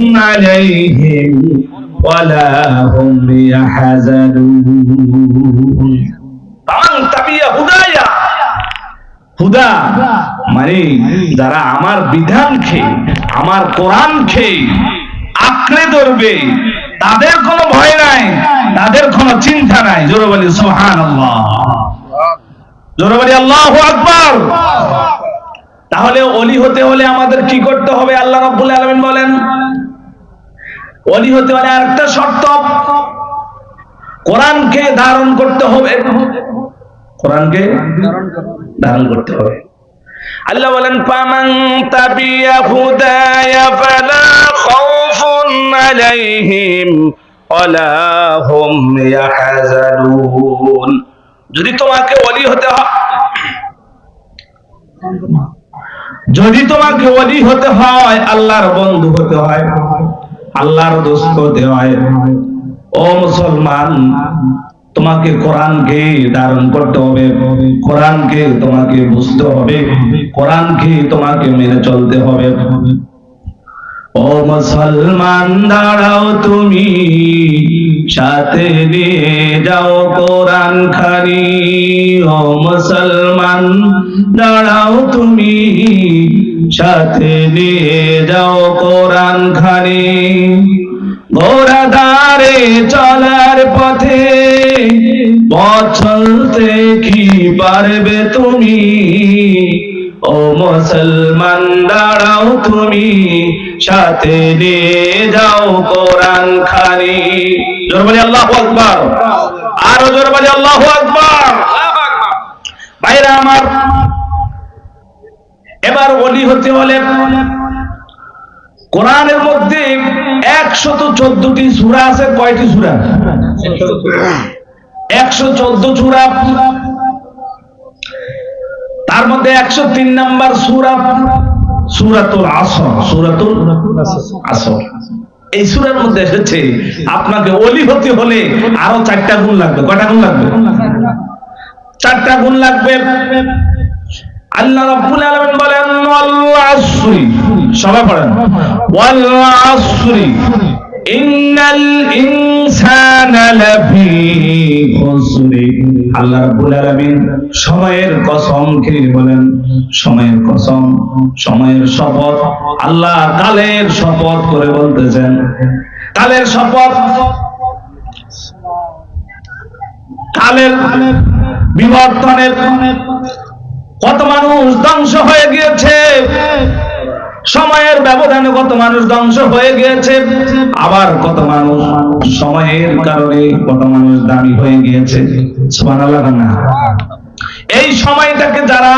عليهم ولا هم يحزنون فمن تبع هدايا হুদা মানে যারা আমার বিধানকে আমার কোরআনকে আঁকড়ে ধরবে তাদের কোনো ভয় নাই, তাদের কোনো চিন্তা নাই। জোরে বলি সুবহানাল্লাহ, জোরে বলি আল্লাহু আকবার। তাহলে ওলি হতে হলে আমাদের কি করতে হবে? আল্লাহ রাব্বুল আলামিন বলেন ওলি হতে হলে আরেকটা শর্ত, কোরআনকে ধারণ করতে হবে, কোরআনকে ধারণ করতে হবে। আল্লাহ বলেন ফামান তাবিয়া হুদায়া ফালা খাউফুন আলাইহিম ওয়ালা হুম ইয়াহজানুন। যদি তোমাকে ওলি হতে হয়, যদি তোমাকে ওলি হতে হয়, আল্লাহর বন্ধু হতে হয়, আল্লাহর দোস্ত হতে হয়, ও মুসলমান তোমাকে কোরআনকে ধারণ করতে হবে, কোরআনকে তোমাকে বুঝতে হবে, কোরআনকে তোমাকে মেনে চলতে হবে। ও মুসলমান দাঁড়াও তুমি, সাথে নিয়ে যাও কোরআন খানি। ও মুসলমান দাঁড়াও তুমি, সাথে নিয়ে যাও কোরআন খানি। ঘোড়াধারে চলার পথে পথ চলতে কি পারবে তুমি? ও মুসলমান দাঁড়াও তুমি, সাথে নিয়ে যাও কোরআন খানি। জোরে বলি আল্লাহু আকবার, আরো জোরে বলি আল্লাহু আকবার। ভাইরা আমার, এবার ওলি হতে হলে কোরআনের মধ্যে 114টি সূরা আছে। কয়টি সূরা? 114 সূরা। তার মধ্যে 103 নাম্বার সূরা সূরাতুল আসর। সূরাতুল আসর এই সূরার মধ্যে এসেছে আপনাকে ওলি হতে হলে আরো 4টা গুণ লাগবে। কয়টা গুণ লাগবে? 4টা গুণ লাগবে। আল্লাহ রাব্বুল আলামিন বলেন ওয়াল আসরি, সবাই পড়েন ওয়াল আসরি ইন্নাল ইনসানা লাফি খুসরি। আল্লাহ রাব্বুল আলামিন সময়ের কসম খেয়ে বলেন, সময়ের কসম, সময়ের শপথ। আল্লাহ কালের শপথ করে বলতেছেন, কালের শপথ, কালের বিবর্তনের। কত মানুষ ধ্বংস হয়ে গিয়েছে, সময়ের ব্যবধানে কত মানুষ ধ্বংস হয়ে গিয়েছে, আবার কত মানুষ সময়ের কারণে কত মানুষ দামি হয়ে গিয়েছে। সুবহানাল্লাহ না? এই সময়টাকে যারা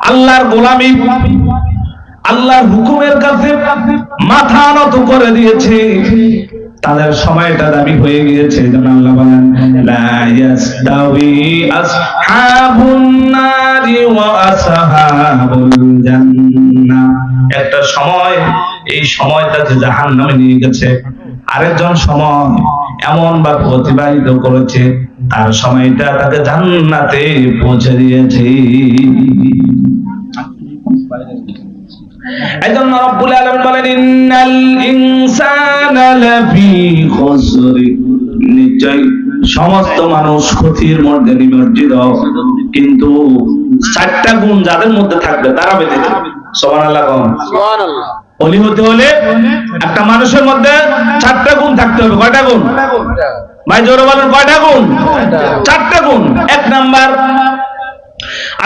আল্লাহর গোলামি, আল্লাহর হুকুমের কাছে মাথা নত করে দিয়েছে, তাদের সময়টা দামি হয়ে গিয়েছে। যেন আল্লাহ বলেন লা ইয়াসতাউই আসহাবুন নারি ওয়া আসহাবুল জান্নাহ। একটা সময় এই সময়টাকে জাহান্নামে নিয়ে গেছে, আরেকজন সময় এমন ভাবে অতিবাহিত করেছে তার সময়টা তাকে জান্নাতে পৌঁছে দিয়েছে। এইজন্য রব্বুল আলামিন বলেন ইন্নাল ইনসানা লাফি খুসরি, নিশ্চয় সমস্ত মানুষ ক্ষতির মধ্যে নিমজ্জিত, কিন্তু 4টা গুণ যাদের মধ্যে থাকবে তারা বেঁচে যাবে। সুবহানাল্লাহ, সুবহানাল্লাহ। ওলি হতে হলে একটা মানুষের মধ্যে 4টা গুণ থাকতে হবে। কয়টা গুণ? ভাই জোরে বলেন, কয়টা গুণ? 4টা গুণ। 1 নাম্বার,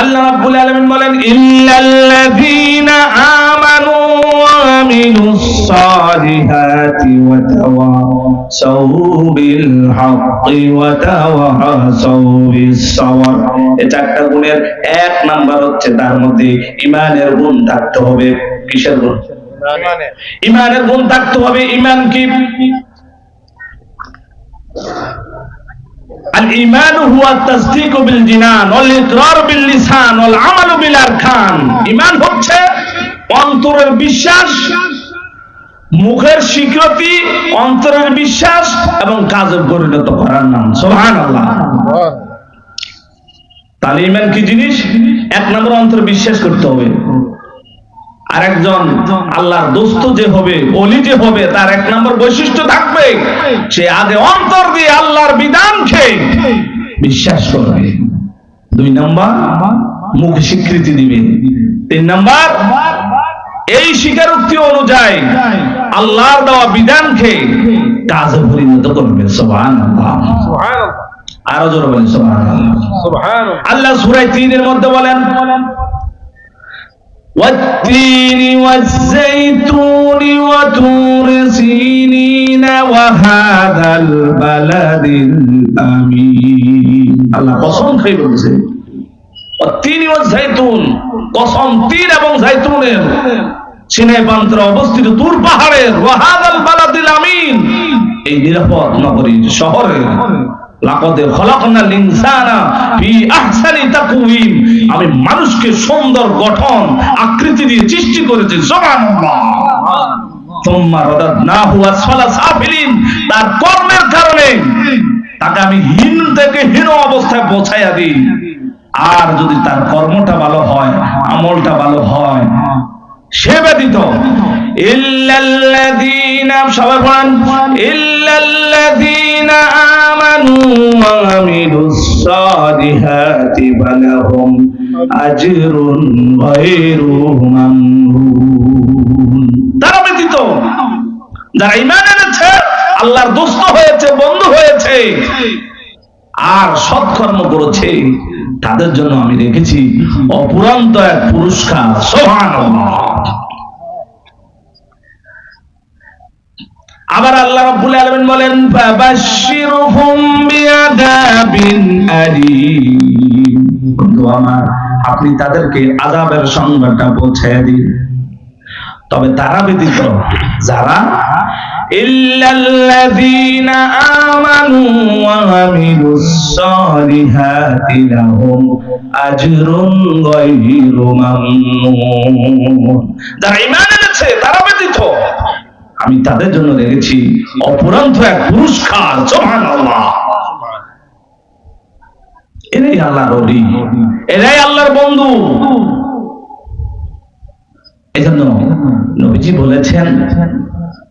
আল্লাহ রাব্বুল আলামিন বলেন ইল্লাল্লাযীনা আমানু ওয়া আমিলুস সালিহাতি ওয়া তাওয়াসাউ বিল হাক্কি ওয়া তাওয়াসাউ বিস সাবর। এই 4টা গুণের 1 নাম্বার হচ্ছে তার মধ্যে ঈমানের গুণ থাকতে হবে। কিসের গুণ? ঈমানের গুণ থাকতে হবে। ঈমান কি? الإيمان هو التصديق بالجنان والإقرار باللسان والعمل بالأركان। ঈমান হচ্ছে অন্তরের বিশ্বাস, মুখের স্বীকৃতি, অন্তরের বিশ্বাস এবং কাজে পরিণত করার নাম। সুবহানাল্লাহ। তাহলে ঈমান কি জিনিস? 1 নম্বর অন্তরে বিশ্বাস করতে হবে, আরেকজন আল্লাহর দোস্ত যে হবে, ওলি যে হবে, তার এক নম্বর বৈশিষ্ট্য থাকবে সে আগে অন্তর দিয়ে আল্লাহর বিধানকে বিশ্বাস করবে, 2 নম্বর মুখ স্বীকৃতি দিবে, 3 নম্বর এই স্বীকারোক্তি অনুযায়ী আল্লাহর দেওয়া বিধানকে কাজে পরিণত করবে। সুবহানাল্লাহ, আরো জোরে বলেন সুবহানাল্লাহ। আল্লাহ সূরা 3 এর মধ্যে বলেন والتين والزيتون وطور سينين وهذا البلد الأمين। আল্লাহ কসম খেয়ে বলছে والتين والزيتون, কসম তিন এবং জাইতুনের, সিনাই প্রান্তরে অবস্থিত তুর পাহাড়ের, ওয়াহাদাল বালাদিল আমিন, এই নিরাপদ নগরীর শহরের, লাকাদ খলাকনাল ইনসানা ফি আহসানি তাকওয়িম, আমি মানুষকে সুন্দর গঠন আকৃতি দিয়ে সৃষ্টি করেছি। সুবহানাল্লাহ। সুম্মা রাদাদনাহু আসফালা সাফিলিন, তার কর্মের কারণে তাকে আমি হীন থেকে হীন অবস্থায় পৌঁছাইয়া দিই। আর যদি তার কর্মটা ভালো হয়, আমলটা ভালো হয়, সে ব্যতীত ইল্লাল্লাযীনা, সবাই বলেন ইল্লাল্লাযীনা আমানু ওয়া আমিলুস সালিহাতি ফালাহুম আজরুন গায়রু মামনুন। তারা ব্যতীত যারা ঈমান এনেছে, আল্লাহর দোস্ত হয়েছে, বন্ধু হয়েছে, আর সৎকর্ম করেছে, তাদের জন্য আমি রেখেছি অপুরন্ত এক পুরস্কার। সুবহানাল্লাহ। আবার আল্লাহ রাব্বুল আলামিন বলেন ফাবাশশিরহুম বিআযাবিন আলীম, বন্ধু আমার আপনি তাদেরকে আযাবের সংবাদটা পৌঁছে দিন। তবে তারা ব্যতীত যারা ইল্লাল্লাযীনা আমানু ওয়া আমিলুস সালিহাতি লাহুম আজরুন গায়রু মামনুন, যারা ঈমান এনেছে তারা ব্যতীত আমি তাদের জন্য রেখেছি অপরন্ত এক পুরস্কার। সুবহানাল্লাহ। এরাই আল্লাহর ওলি, এরাই আল্লাহর বন্ধু। এজন্য নবীজি বলেছেন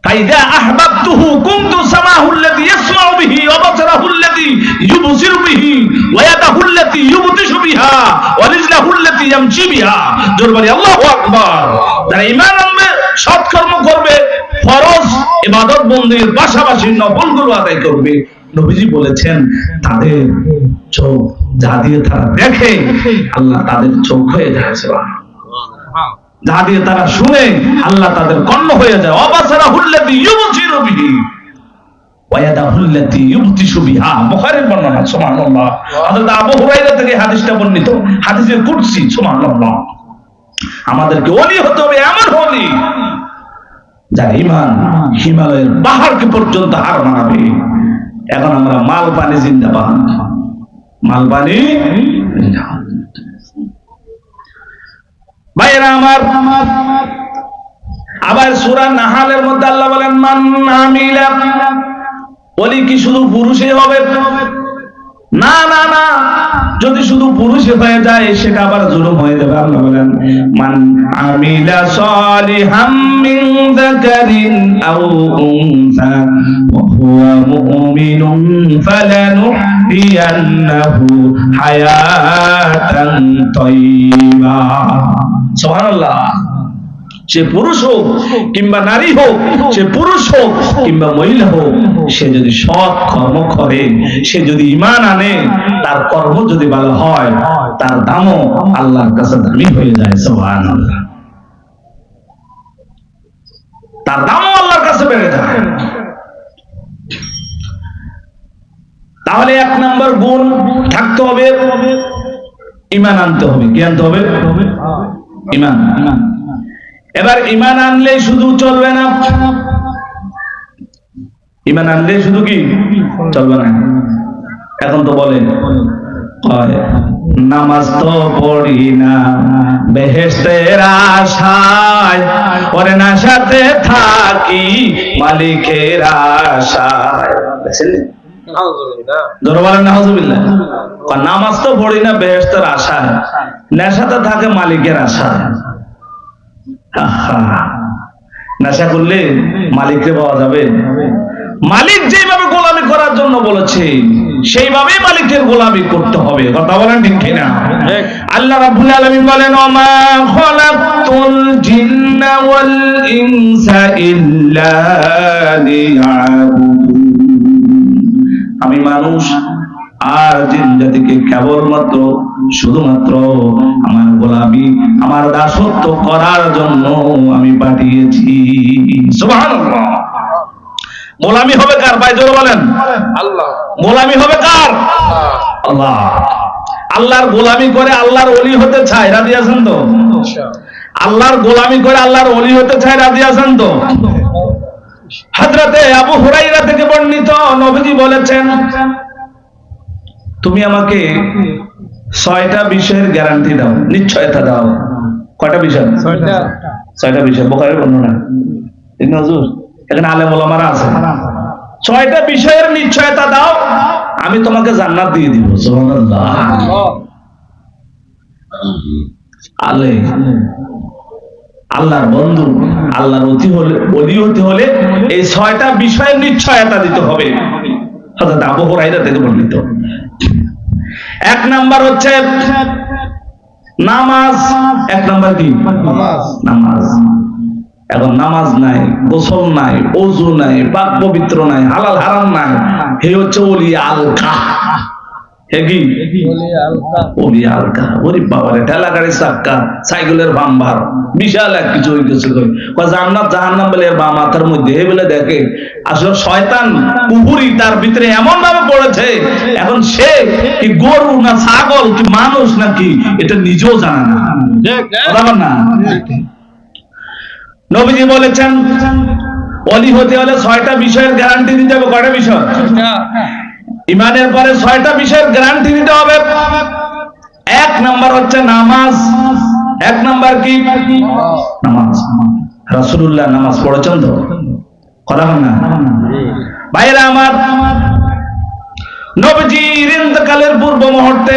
ফাইযা আহবাবতুহু কুনতু সামাহুল্লাযী ইয়াসমাউ বিহি ওয়া বাসারাহুল্লাযী ইউবসিরু বিহি ওয়া ইয়াদাহুল্লাযী ইউবতিশু বিহা ওয়া রিজলাহুল্লাযী ইয়ামশি বিহা। জোরে বলি আল্লাহু আকবার। যারা ঈমান আনবে, সৎকর্ম করবে, ফরজ ইবাদত বন্দেগীর পাশাপাশি নফলগুলো আদায় করবে, নবীজি বলেছেন তাদের চোখ যা দিয়ে তারা দেখে, আল্লাহ তাদের চোখ হয়ে যায়। সুবহানাল্লাহ। যা দিয়ে তারা শুনে, আল্লাহ তাদের কর্ণ হয়ে যায়। অবাসারাহুল্লাযী ইউবসিরু বিহি ওয়া ইয়াদাহুল্লাযী ইউবতিশু বিহা, বুখারীর বর্ণনা। সুবহানাল্লাহ। হযরত আবু হুরায়রা থেকে হাদিসটা বর্ণিত, হাদিসে কুদসি। সুবহানাল্লাহ। আমাদেরকে ওলি হতে হবে, এমন ওলি যার ঈমান হিমালয়ের পাহাড়কে পর্যন্ত হার মানাবে। এখন আমরা মাল পানি জিন্দাবাদ, মাল পানি জিন্দাবাদ। ভাইরা আমার, আবার সূরা নাহালের মধ্যে আল্লাহ বলেন মান আমিলা, ওলি কি শুধু পুরুষই হবে? না না না, যদি শুধু পুরুষে হয়ে যায় সেটা আবার জুলুম হয়ে যাবে। আল্লাহ বলেন মান আমিলা সালিহাম মিন যাকারিন আও উনসা ওয়া হুয়া মুমিনুন ফালানুহইয়ান্নাহু হায়াতান তাইয়্যিবা। সুবহানাল্লাহ। সে পুরুষ হোক কিংবা নারী হোক, সে পুরুষ হোক কিংবা মহিলা হোক, সে যদি সৎ কর্ম করে, সে যদি ঈমান আনে, তার কর্ম যদি ভালো হয়, তার দামও আল্লাহর কাছে দামি হয়ে যায়। সুবহানাল্লাহ। তার দামও আল্লাহর কাছে বেড়ে যায়। তাহলে 1 নম্বর গুণ থাকতে হবে, ঈমান আনতে হবে। কি আনতে হবে? ঈমান। এবার ঈমান আনলে শুধু চলবে না, ঈমান আনলে শুধু কি চলবে না। এখন তো বলে নামাজ তো পড়ি না বেহেশতের আশায়, ওরে না সাথে থাকি মালিকের আশায়। নামাজ তো পড়ি না বেহেশতের আশায়, নেশাতে থাকে মালিকের আশায়। নেশা করলে মালিককে পাওয়া যাবে? মালিক যেভাবে গোলামি করার জন্য বলেছে সেইভাবেই মালিকের গোলামি করতে হবে। কথা বলেন ঠিক কিনা? আল্লাহ রাব্বুল আলামিন বলেন, ওমা খালাকতুল জিন্না ওয়াল ইনসা ইল্লা লিয়াবুদুন। আমি মানুষ আর জিন জাতিকে কেবলমাত্র শুধুমাত্র আমার গোলামি, আমার দাসত্ব করার জন্য আমি পাঠিয়েছি। সুবহানাল্লাহ। গোলামি হবে কার? ভাই জোরে বলেন। আল্লাহ। গোলামি হবে কার? আল্লাহ। আল্লাহর গোলামি করে আল্লাহর ওলি হতে চায়, রাজি আছেন তো? আল্লাহর গোলামি করে আল্লাহর ওলি হতে চায়, রাজি আছেন তো? হযরতে আবু হুরায়রা থেকে বর্ণিত, নবীজি বলেছেন, তুমি আমাকে 6টা বিষয়ের গ্যারান্টি দাও, নিশ্চয়তা দাও। কয়টা বিষয়? 6টা বিষয়, বুখারীর বর্ণনা। ইবনে হুজুর এখানে আলেম ওলামারা আছে। 6টা বিষয়ের নিশ্চয়তা দাও, আমি তোমাকে জান্নাত দিয়ে দিব। সুবহানাল্লাহ। আলে আল্লাহর বন্ধু, আল্লাহর ওলি হতে হলে এই 6টা বিষয়ের নিশ্চয়তা দিতে হবে। হযরত আবু হুরায়রা থেকে বর্ণিত। 1 নাম্বার হচ্ছে নামাজ। 1 নাম্বার কি? নামাজ। এখন নামাজ নাই, গোসল নাই, ওযু নাই, পাক পবিত্র নাই, হালাল হারাম নাই, হে হচ্ছে ওলি আলকা। হে কি? ওলি আলকা। ওরে বাবারে, ঠেলা গাড়ি চাক্কা, সাইকেলের বাম্বার, বিশাল এক কিছু হয়ে গেছে। জান্নাত জাহান্নাম বলে বাম মাথার মধ্যে, হে বলে দেখে আসলে শয়তান কুফরি তার ভিতরে এমন ভাবে পড়েছে, এখন সে কি গরু না ছাগল কি মানুষ নাকি এটা নিজেও জানে না। বরাবর না? নবীজি বলেছেন ওলি হতে হলে 6টা বিষয়ের গ্যারান্টি দিতে হবে। কয়টা বিষয়? ঈমানের পরে 6টা বিষয়ের গ্যারান্টি দিতে হবে। 1 নাম্বার হচ্ছে নামাজ। 1 নাম্বার কি? নামাজ। রাসূলুল্লাহ নামাজ পড়েছেন তো? কথা বলেন না ভাইরা আমার। নবীজির ইন্তেকালের পূর্ব মুহূর্তে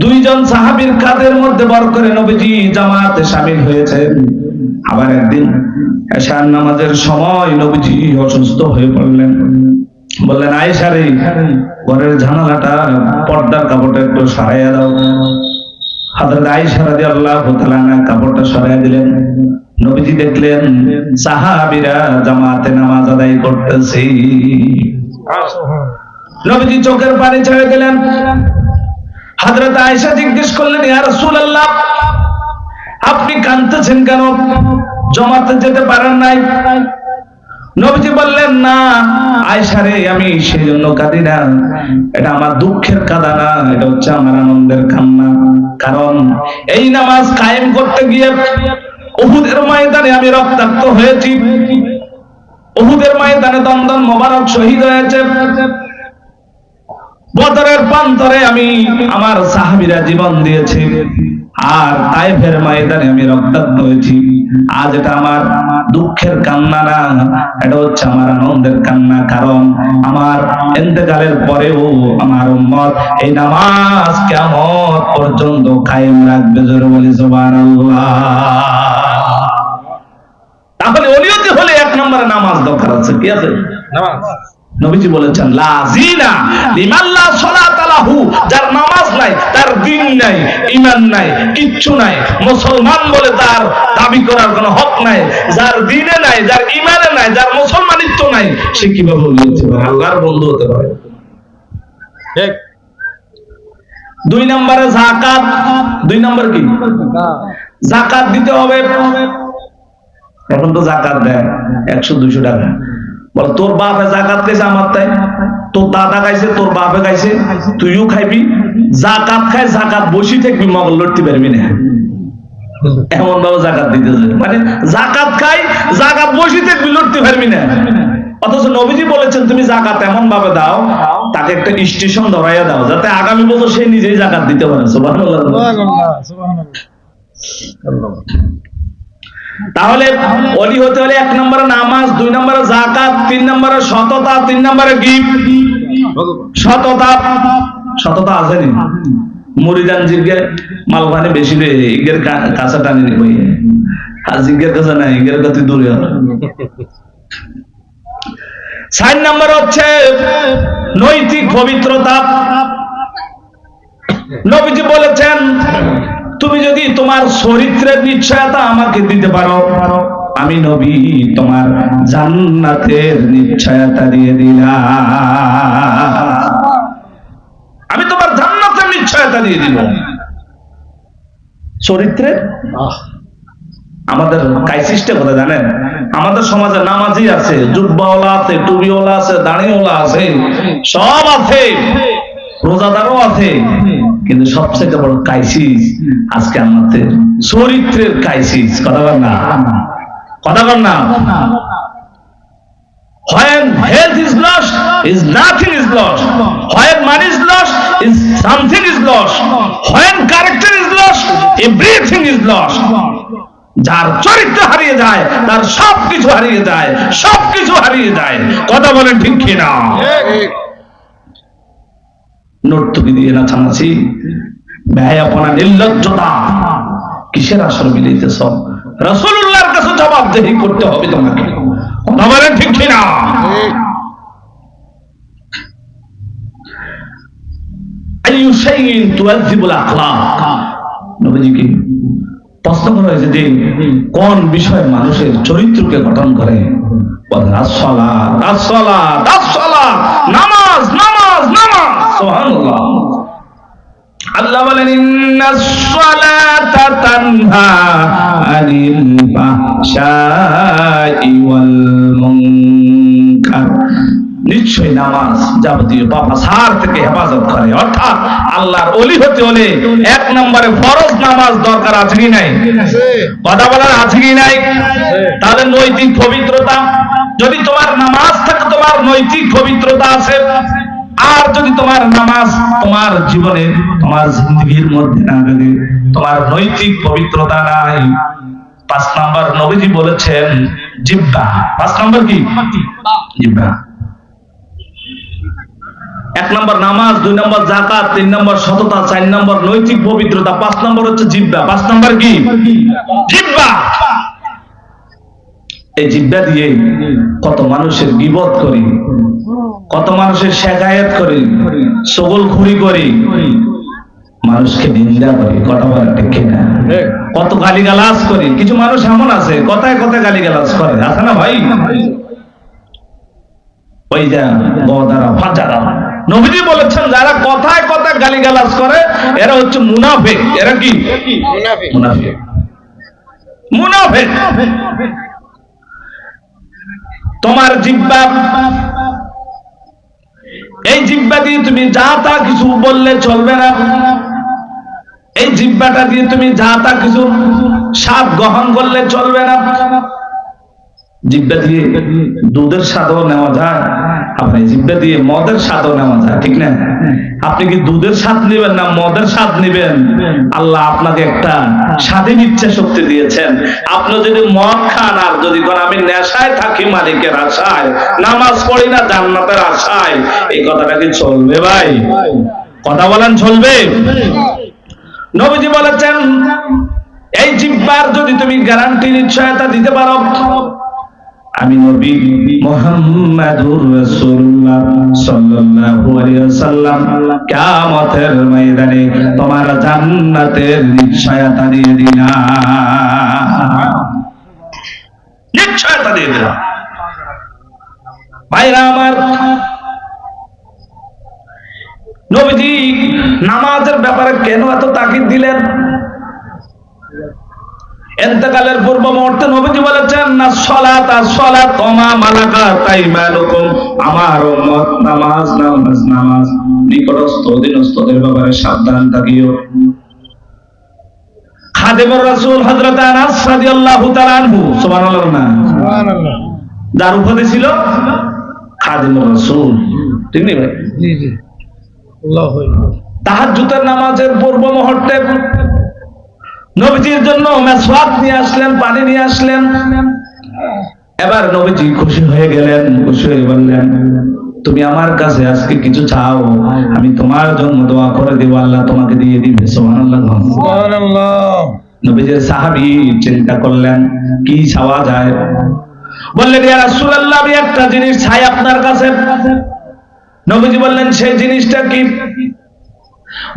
2 জন সাহাবীর কাঁধের মধ্যে বর করে নবীজি জামাতে শামিল হয়েছেন। আবার একদিন এশার নামাজের সময় নবীজি অসুস্থ হয়ে পড়লেন। বললেন, আয়েশা রে, ঘরের জানালাটা পর্দার কাপড়টা একটু সরাইয়া দাও। হযরত আয়েশা রাদিয়াল্লাহু তাআলা আনহা কাপড়টা সরাইয়া দিলেন। নবীজি দেখলেন সাহাবীরা জামাতে নামাজ আদায় করতেছে। নবীজি চোখের পানি ছেড়ে দিলেন। হযরত আয়েশা জিজ্ঞেস করলেন, ইয়া রাসূলুল্লাহ, আপনি কাঁদতেছেন কেন? জামাতে যেতে পারেন নাই? নবীজি বললেন, না আয়েশা রে, আমি সেই জন্য কাঁদি না, এটা আমার দুঃখের কাঁদা না, এটা হচ্ছে আমার আনন্দের কান্না। কারণ এই নামাজ কায়েম করতে গিয়ে উহুদের ময়দানে আমি রক্তাক্ত হয়েছি। উহুদের ময়দানে দমদম মোবারক শহীদ হয়েছে। বদরের প্রান্তরে আমি আমার সাহাবীরা জীবন দিয়েছে, আর তায়েফের ময়দানে আমি রক্তাক্ত হয়েছি। আজ এটা আমার দুঃখের কান্না না, এটা হচ্ছে আমার আনন্দের কান্না। কারণ আমার ইন্তেকালের পরেও আমার উম্মত এই নামাজ কিয়ামত পর্যন্ত কায়েম রাখবে। জোরে বলি সুবহানাল্লাহ। তাহলে ওলিয়তে হলে 1 নম্বরে নামাজ দরকার আছে। কি আছে? নামাজ। নবীজি বলেছেন, লা জিনা লিমান লা সালাতা লাহু, যার নামাজ নাই, তার দ্বীন নাই, ঈমান নাই, কিচ্ছু নাই, মুসলমান বলে তার দাবি করার কোনো হক নাই। যার দ্বীনে নাই, যার ঈমানে নাই, যার মুসলমানিত্ব নাই, সে কিভাবে ওলি হতে পারে? আল্লাহর বন্ধু হতে পারে? ঠিক। 2 নম্বরে যাকাত। 2 নম্বর কি? যাকাত দিতে হবে। এখন তো যাকাত দেয় 100-200 টাকা। বল, তোর বাপে যাকাত খাইছে, আমার তাই, তোর দাদা খাইছে, তোর বাপে খাইছে, তুইও খাইবি। যাকাত খায়, যাকাত বসি থাকবি, মগল লড়তে পারবি না। এমন ভাবে যাকাত দিতেছে, মানে যাকাত খাই, যাকাত বসি থাকবি, লড়তে পারবি না। অথচ নবীজি বলেছেন তুমি যাকাত এমন ভাবে দাও, তাকে একটা স্টেশন ধরাইয়া দাও, যাতে আগামী বছর সে নিজেই যাকাত দিতে পারে। সুবহানাল্লাহ, সুবহানাল্লাহ। তাহলে ওলি হতে হলে 1 নম্বরে নামাজ, 2 নম্বরে যাকাত, 3 নম্বরে সততা, 3 নম্বরে কি? সততা। সততা আছে নি? মুরিদান জিজ্ঞে মালখানে বেশি রে ইগের কাঁচা টানি নি ভাই আর জিজ্ঞের কাছে না ইগের কাছে দূরে হবে। 4 নম্বর হচ্ছে নৈতিক পবিত্রতা। নবীজি বলেছেন তুমি যদি তোমার চরিত্রের নিশ্চয়তা আমাকে দিতে পারো, আমি নবী তোমার জান্নাতের নিশ্চয়তা দিয়ে দিলাম। আমি তোমার জান্নাতের নিশ্চয়তা দিয়ে দিব। চরিত্রে আমাদের ক্রাইসিসটা কথা জানেন, আমাদের সমাজে নামাজি আছে, জুব্বাওয়ালা আছে, টুবিওয়ালা আছে, দাড়িওয়ালা আছে, সব আছে, রোজাদারও আছে, কিন্তু সবচেয়ে বড় ক্রাইসিস আজকে আমাদের চরিত্রের ক্রাইসিস। কথা বল না, কথা বল না। When health is lost, is nothing is lost. When money is lost, is something is lost. When character is lost, everything is lost. যার চরিত্র হারিয়ে যায় তার সবকিছু হারিয়ে যায়, সবকিছু হারিয়ে যায়। কথা বলেন ঠিক কিনা? নর্তকী দিয়ে নাচানাচি, ব্যয়াপনা, নির্লজ্জতা, কিসের আসর মিলাইতেছ? রাসূলুল্লাহর কাছে জবাবদিহি করতে হবে তোমাকে। কথা বলেন ঠিক কিনা? আইয়ু শাইইন তুআযিবুল আখলাক। নবীজিকে প্রশ্ন করা হয়েছে যে কোন বিষয় মানুষের চরিত্রকে গঠন করে? নামাজ, নামাজ, নামাজ। সুবহানাল্লাহ। আল্লাহ বলেন ইন্নাস সালাতা তানহা আনিল ফাহশাই ওয়াল মুনকার। নিশ্চয় নামাজ যাবতীয় পাপাচার থেকে হেফাজত করে। অর্থাৎ আল্লাহর ওলি হতে হলে 1 নম্বরে ফরজ নামাজ দরকার আছে কি নাই? কথা বলার আছে কি নাই? তাহলে নৈতিক পবিত্রতা, যদি তোমার নামাজ থাকে তোমার নৈতিক পবিত্রতা আছে। আর যদি তোমার নামাজ তোমার জীবনে তোমার জিন্দেগির মধ্যে না থাকে, তোমার নৈতিক পবিত্রতা নাই। 5 নম্বর নবীজি বলেছেন জিহ্বা। 5 নম্বর কি? জিহ্বা। 1 নম্বর নামাজ, 2 নম্বর যাকাত, 3 নম্বর সততা, 4 নম্বর নৈতিক পবিত্রতা, 5 নম্বর হচ্ছে জিহ্বা। 5 নম্বর কি? জিহ্বা। এই জিহ্বা দিয়ে কত মানুষের গীবত করি, কত মানুষের শেখায়ত করি, চগলখুরি করি, মানুষকে নিন্দা করি। কথা বলা ঠিক কিনা? কত গালিগালাজ করি। কিছু মানুষ এমন আছে কথায় কথায় গালিগালাজ করে, আছে না ভাই? ওই যা বদারা ফাজারা। নবীজি বলেছেন যারা কথায় কথায় গালিগালাজ করে এরা হচ্ছে মুনাফিক। এরা কি? মুনাফিক। মুনাফিক। তোমার জিহ্বা, এই জিহ্বা দিয়ে তুমি যা তা কিছু বললে চলবে না। এই জিহ্বাটা দিয়ে তুমি যা তা কিছু স্বাদ গ্রহণ করলে চলবে না। জিহ্বা দিয়ে দুধের স্বাদও নেওয়া যায়, আপনি জিহ্বা দিয়ে মদের স্বাদও নেওয়া যায়, ঠিক না? আপনি কি দুধের স্বাদ নেবেন না মদের স্বাদ নেবেন? আল্লাহ আপনাকে একটা স্বাধীন ইচ্ছা শক্তি দিয়েছেন। আপনি যদি মদ খান আর যদি কোন আমি নেশায় থাকি মালিকের আশায়, নামাজ পড়ি না জান্নাতের আশায়, এই কথাটা কি চলবে ভাই? কথা বলেন চলবে? নবীজি বলেছেন এই জিহ্বার যদি তুমি গ্যারান্টি নিশ্চয়তা দিতে পারো, আমি নবী মুহাম্মাদুর রাসূলুল্লাহ সাল্লাল্লাহু আলাইহি ওয়াসাল্লাম কিয়ামতের ময়দানে তোমার জান্নাতের নিশ্চয়তা দিয়ে দিলাম। নিশ্চয়তা দিয়ে দিলাম। ভাইরা আমার, নবীজি নামাজের ব্যাপারে কেন এত তাকিদ দিলেন? ইন্তেকালের পূর্ব মুহূর্তে নবীজি বলেছেন না সালাত সালাত ওমা মালাকাত আইমানুকুম। আমার উম্মত নামাজ নামাজ নামাজ, নিকটস্থ অধীনস্থদের ব্যাপারে সাবধান থাকিও। খাদেমুর রাসূল হযরত আনাস রাদিয়াল্লাহু তাআলা আনহু, সুবহানাল্লাহ না? সুবহানাল্লাহ। যার উপাধি ছিল খাদেমুর রাসূল, ঠিক নেই ভাই? জি জি। আল্লাহু আকবার। তাহাজ্জুদের নামাজের পূর্ব মুহূর্তে নবীজির জন্য মেসওয়াক নিয়ে আসলেন, পানি নিয়ে আসলেন। এবার নবীজি খুশি হয়ে গেলেন, খুশি হয়ে বললেন তুমি আমার কাছে আজকে কিছু চাও, আমি তোমার জন্য দোয়া করে দেব, আল্লাহ তোমাকে দিয়ে দিবে। সুবহানাল্লাহ, সুবহানাল্লাহ। নবীজির সাহাবী চিন্তা করলেন কি চাওয়া যায়। বললেন, ইয়া রাসূলুল্লাহ, আমি একটা জিনিস চাই আপনার কাছে। নবীজি বললেন, সেই জিনিসটা কি?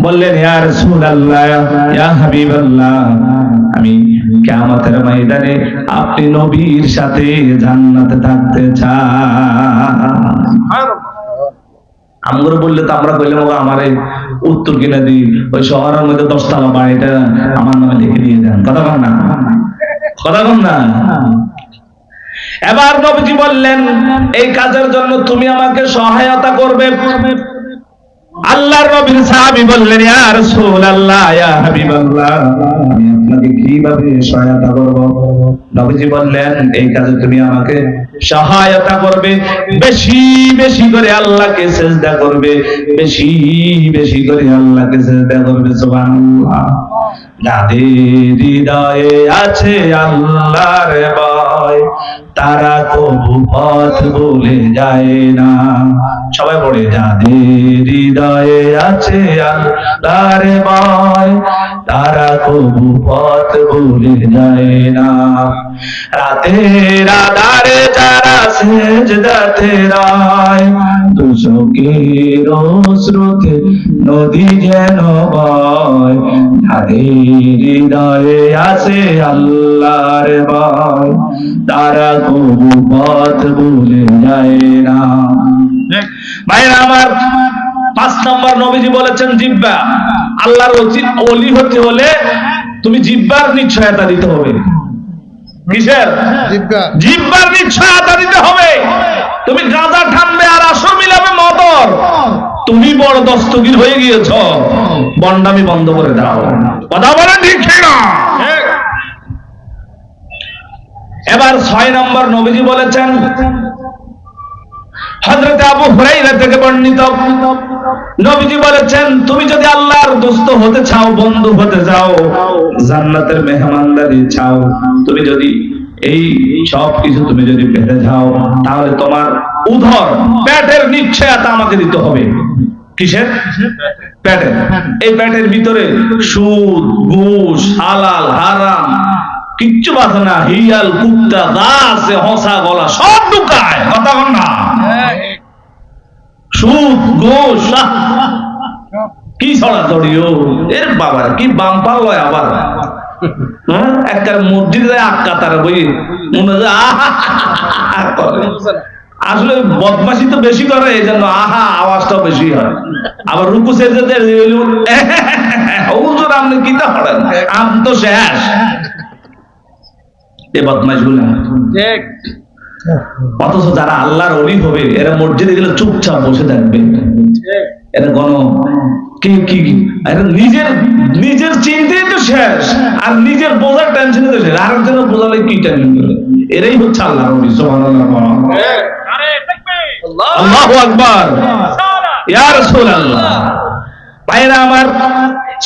বললেন, ইয়া রাসূলুল্লাহ, ইয়া হাবিবাল্লাহ, আমি কিয়ামতের ময়দানে আপনি নবীর সাথে জান্নাতে থাকতে চাই। আমরা বললে তো আমরা কইলাম, আমার এই উত্তর কিনা দিই, ওই শহরের মধ্যে 10 তলা বাড়িটা আমার নামে লিখে দিয়ে দেন। কথা বল না, কথা বল না। এবার নবীজি বললেন, এই কাজের জন্য তুমি আমাকে সহায়তা করবে। আল্লাহর নবীর সাহাবী বললেন, ইয়া রাসূলুল্লাহ, ইয়া হাবিবাল্লাহ, আমি আপনাকে কিভাবে সহায়তা করব? নবীজি বললেন, এই কাজে তুমি আমাকে সহায়তা করবে, বেশি বেশি করে আল্লাহকে সিজদা করবে, বেশি বেশি করে আল্লাহকে সিজদা করবে। সুবহানাল্লাহ। যাদের হৃদয়ে আছে আল্লাহর ভয়, তারা কবু পথ ভুলে যায় না। সবাই পড়ে, যাদের হৃদয়ে আছে আল্লাহর ভয়, তারা কবু পথ ভুলে যায় না। রাতের আধারে যারা সেজদাতে রয়, দুচোখের স্রোতে নদী যেন বয়, যাদের হৃদয়ে আছে আল্লাহর ভয়, তারা কবু পথ ভুলে যায় না। ভাইরা আমার, 5 নম্বর নবীজি বলেছেন জিহ্বা। আল্লাহর ওলি হতে হলে তুমি জিহ্বার নিশ্চয়তা দিতে হবে। কিসের? জিহ্বার নিশ্চয়তা দিতে হবে। তুমি গাঁজা ঠানবে আর আসর মিলাবে মদর, তুমি বড় দস্তগীর হয়ে গিয়েছ, বন্ডামি বন্ধ করে দাও। কথা বলেন ঠিক না? এবার 6 নম্বর নবীজি বলেছেন, হযরত আবু হুরায়রা থেকে বর্ণিত, নবীজি বলেছেন, তুমি যদি আল্লাহর দোস্ত হতে চাও, বন্ধু হতে চাও, জান্নাতের মেহমানদারি চাও, তুমি যদি এই সব কিছু তুমি যদি পেতে যাও, তাহলে তোমার উদর পেটের নিশ্চয়তা আমাকে দিতে হবে। কিসের? পেটের। এই পেটের ভিতরে সুদ, ঘুষ, হালাল, হারাম কিচ্ছু বাঁধে না। হিয়াল, কুত্তা, গাছ, হসা, গলা সব ঢুকায়। কথা বল না? সুদ, ঘুষ কি ছড়াছড়িও, এর বাবা কি বাম্পার লয় আবার। একটা মসজিদে আক্কা তারা বই মনে হয় আসলে বদমাশি তো বেশি করে, এই জন্য আহা আওয়াজটাও বেশি হয়। আবার রুকু সেজদাতে হুজুর আপনি কি তা করেন, আম তো শেষ। এই বদমাশ গুলো ঠিক। অথচ যারা আল্লাহর ওলি হবে, এরা মসজিদে গেলে চুপচাপ বসে থাকবে। এরা নিজের নিজের চিন্তাই তো শেষ, আর নিজের বোঝার টেনশনে তো শেষ, আরেকজনের বোঝালে কি টেনশন করে। এরাই হচ্ছে আল্লাহর ওলি। সুবহানাল্লাহ, আল্লাহু আকবার, ইয়া রাসূলুল্লাহ। ভাইরা আমার,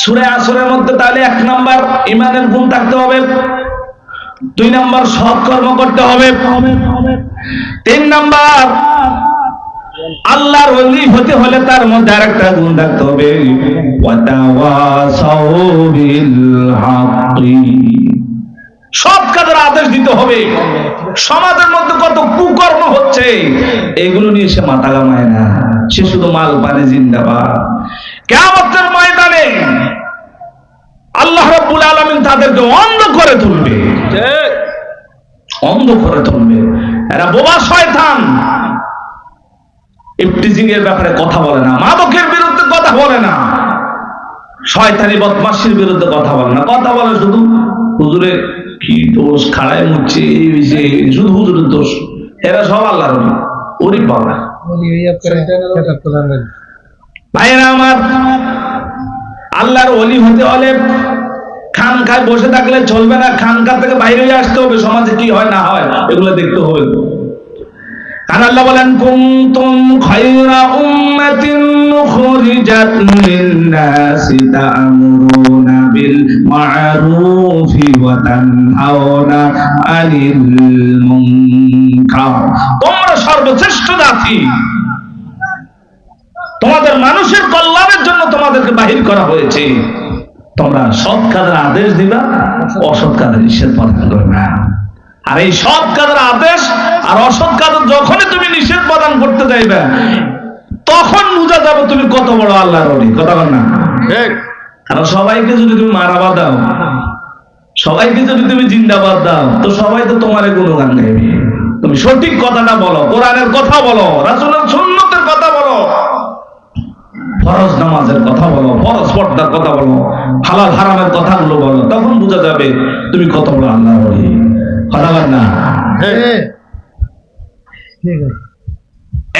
সূরা আসরের মধ্যে তাহলে 1 নাম্বার ঈমানের গুণ থাকতে হবে, 2 নাম্বার সৎ কর্ম করতে হবে, 3 নাম্বার আল্লাহর ওলি হতে হলে তার মধ্যে আরেকটা গুণ থাকতে হবে, ওয়াতাওয়াসাউ বিল হাক্কি। সৎ কাজের আদেশ দিতে হবে। সমাজের মধ্যে কত কুকর্ম হচ্ছে, এগুলো নিয়ে সে মাথা ঘামায় না, সে শুধু মাল পানে জিন্দাবাদ। কিয়ামতের ময়দানে আল্লাহ রাব্বুল আলামিন তাদেরকে অন্ধ করে তুলবে, অন্ধ করে তুলবে। এরা বোবা শয়তান, ইফতিজিং এর ব্যাপারে কথা বলে না, মাদকের বিরুদ্ধে কথা বলে না, শয়তানি বদমাশির বিরুদ্ধে কথা বলে না, কথা বলে শুধু হুজুরে কি দোষ, খাড়ায় মুচ্ছে, শুধু হুজুরের দোষ। এরা সব আল্লাহর ওলি। ওরে বাবা, ভাইরা আমার, আল্লাহর ওলি হতে হলে খানকায় বসে থাকলে চলবে না, খানকা থেকে বাইরে আসতে হবে। সমাজে কি হয় না হয় এগুলো দেখতে হবে। কারণ আল্লাহ বলেন, কুনতুম খায়রা উম্মাতিন উখরিজাত লিন-নাসি তা'মুরুনা বিল মা'রুফি ওয়া তানহাউনা আনিল মুনকার। তোমরা সর্বশ্রেষ্ঠ জাতি, আমাদেরকে বাহির করা হয়েছে, তোমরা সৎ কাজের আদেশ দিবা, অসৎ কাজের নিষেধ প্রদান করবে না। আর এই সৎ কাজের আদেশ আর অসৎ কাজের যখনই তুমি নিষেধ প্রদান করতে যাইবে, তখন বুঝা যাবে তুমি কত বড় আল্লাহর ওলি। কথা বল না? কারণ সবাইকে যদি তুমি মারাবা দাও, সবাইকে যদি তুমি জিন্দাবাদ দাও, তো সবাই তো তোমার গুণগান গাইবে। তুমি সঠিক কথাটা বলো, কোরআনের কথা বলো, রাসূলের সুন্নতের কথা বলো, ফরজ নামাজের কথা বলো, ফরজ পর্দার কথা বলো, হালাল হারামের কথাগুলো বলো, তখন বোঝা যাবে তুমি কত বড় আল্লাহর ওলি। কথা বল না?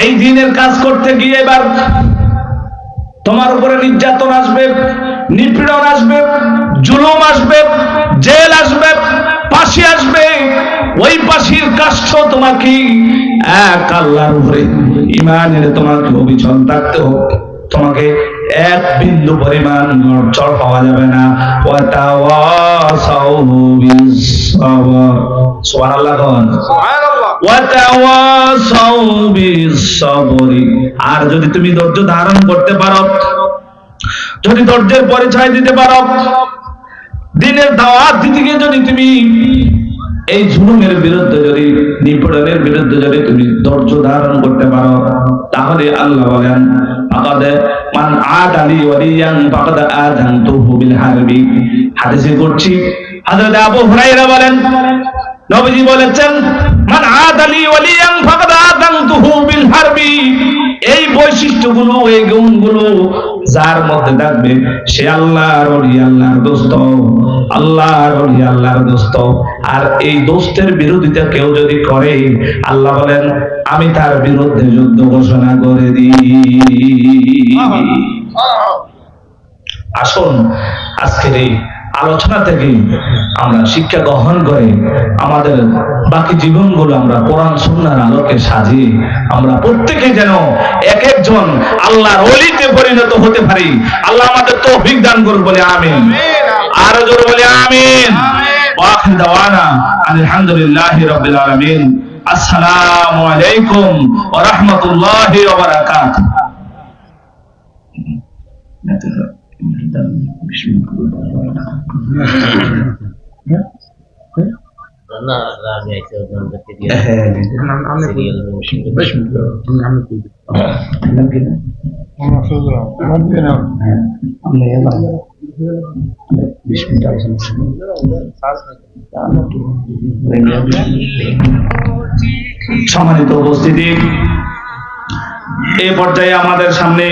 এই দিনের কাজ করতে গিয়ে এবার তোমার উপরে নির্যাতন আসবে, নিপীড়ন আসবে, জুলুম আসবে, জেল আসবে, ফাঁসি আসবে। ওই ফাঁসির কাষ্ঠ তোমাকে এক আল্লাহর উপরে ঈমান এনে তোমাকে অবিচল থাকতে হবে। তোমাকে এক বিন্দু পরিমাণ নড়চড় পাওয়া যাবে না। ওয়াতাওয়াসাউ বিস-সাবর, সুবহানাল্লাহ। ওয়াতাওয়াসাউ বিস-সাবরি। আর যদি তুমি ধৈর্য ধারণ করতে পারো, যদি ধৈর্যের পরিচয় দিতে পারো, দিনের দাওয়াত দিতে গিয়ে যদি তুমি এই জুলুমের বিরুদ্ধে, যদি নিপীড়নের বিরুদ্ধে যদি তুমি ধৈর্য ধারণ করতে পারো, তাহলে আল্লাহ বলেন মান আদালি ওয়ালিয়ান ফাকাদ আযানতুহু বিল হারবি। হাদিসে করছি, হযরত আবু হুরায়রা বলেন, নবীজি বলেছেন, মান আদালি ওয়ালিয়ান ফাকাদ আযানতুহু বিল হারবি। এই বৈশিষ্ট্যগুলো, এই গুণগুলো যার মধ্যে থাকবে, সে আল্লাহর ওলি, আল্লাহর দোস্ত, আল্লাহর ওলি, আল্লাহর দোস্ত। আর এই দোস্তের বিরোধিতা কেউ যদি করে, আল্লাহ বলেন আমি তার বিরুদ্ধে যুদ্ধ ঘোষণা করে দিই। আসুন আজকের এই আলোচনা থেকে আমরা শিক্ষা গ্রহণ করে আমাদের বাকি জীবনগুলো আমরা কোরআন সুন্নাহর আলোকে সাজিয়ে আমরা প্রত্যেকে যেন এক একজন আল্লাহর ওলিতে পরিণত হতে পারি। আল্লাহ আমাদের তৌফিক দান করুন, বলে আমিন। আরো জোরে বলে আমিন। ওয়া আখির দাওয়ানা আলহামদুলিল্লাহি রাব্বিল আলামিন। আসসালামু আলাইকুম ওয়া রাহমাতুল্লাহি ওয়া বারাকাতুহু। সম্মানিত উপস্থিতি, এই পর্যায়ে আমাদের সামনে